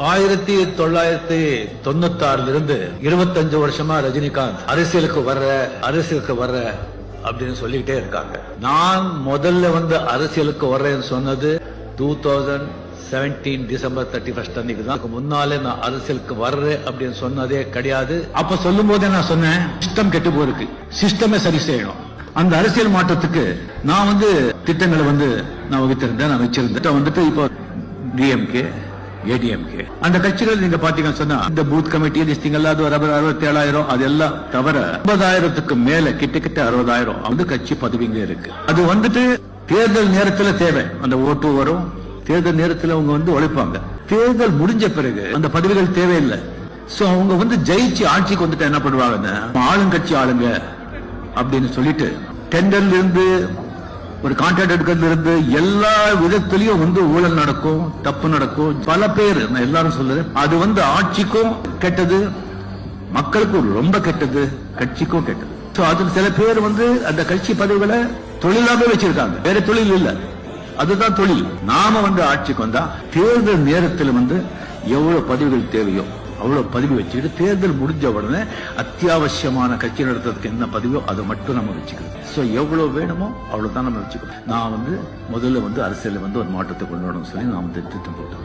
1996 இருந்து 25 வருஷமா ரஜினிகாந்த் அரசியலுக்கு வர்ற அப்படின்னு சொல்லிக்கிட்டே இருக்காங்க. நான் முதல்ல அரசியலுக்கு வர்றேன்னு சொன்னது 2017 டிசம்பர் 31 அன்னைக்கு தான். முன்னாலே நான் அரசியலுக்கு வர்றேன் அப்படின்னு சொன்னதே கிடையாது. அப்ப சொல்லும் போதே நான் சொன்னேன், சிஸ்டம் கெட்டு போயிருக்கு, சிஸ்டமே சரி செய்யணும். அந்த அரசியல் மாற்றத்துக்கு நான் திட்டங்களை நான் வகுத்திருந்தேன், நான் வச்சிருந்தேன். இப்போ டிஎம்கே, ஏடிஎம்கே அந்த கட்சிகள் நீங்க பாத்தீங்கன்னு சொன்னா இந்த பூத் கமிட்டி லிஸ்டிங் அது 67,000 அதெல்லாம் தவிர 50,000க்கு மேல கிட்ட 60,000 கட்சி பதவிங்க இருக்கு. அது தேர்தல் நேரத்துல தேவை, அந்த ஓட்டு வரும், தேர்தல் நேரத்தில் அவங்க உழைப்பாங்க. தேர்தல் முடிஞ்ச பிறகு அந்த பதவிகள் தேவையில்லை. சோ அவங்க ஜெயிச்சு ஆட்சிக்கு என்ன பண்ணுவாங்க, ஆளுங்கட்சி ஆளுங்க அப்படின்னு சொல்லிட்டு டெண்டர்ல இருந்து ஒரு கான்ட்ராக்ட் எடுக்கிறதுல இருந்து எல்லா விதத்திலையும் ஊழல் நடக்கும், தப்பு நடக்கும். பல பேர், நான் எல்லாரும் சொல்றேன், அது ஆட்சிக்கும் கெட்டது, மக்களுக்கும் ரொம்ப கெட்டது, கட்சிக்கும் கெட்டது. சோ அதுல சில பேர் அந்த கட்சி பதவிகளை தொழிலாவே வச்சிருக்காங்க, வேற தொழில் இல்ல, அதுதான் தொழில். நாம ஆட்சிக்கு வந்தா தேர்தல் நேரத்தில் எவ்வளவு பதவிகள் தேவையோ அவ்வளவு பதவி வச்சுக்கிட்டு தேர்தல் முடிஞ்ச உடனே அத்தியாவசியமான கட்சி நடத்துறதுக்கு என்ன பதவியோ அதை மட்டும் நம்ம வச்சுக்கணும். சோ எவ்வளவு வேணுமோ அவ்வளவுதான் நம்ம வச்சுக்கணும். நான் முதல்ல அரசியல் ஒரு மாற்றத்தை கொண்டு வரணும்னு சொல்லி நான் திட்டம் போட்டேன்.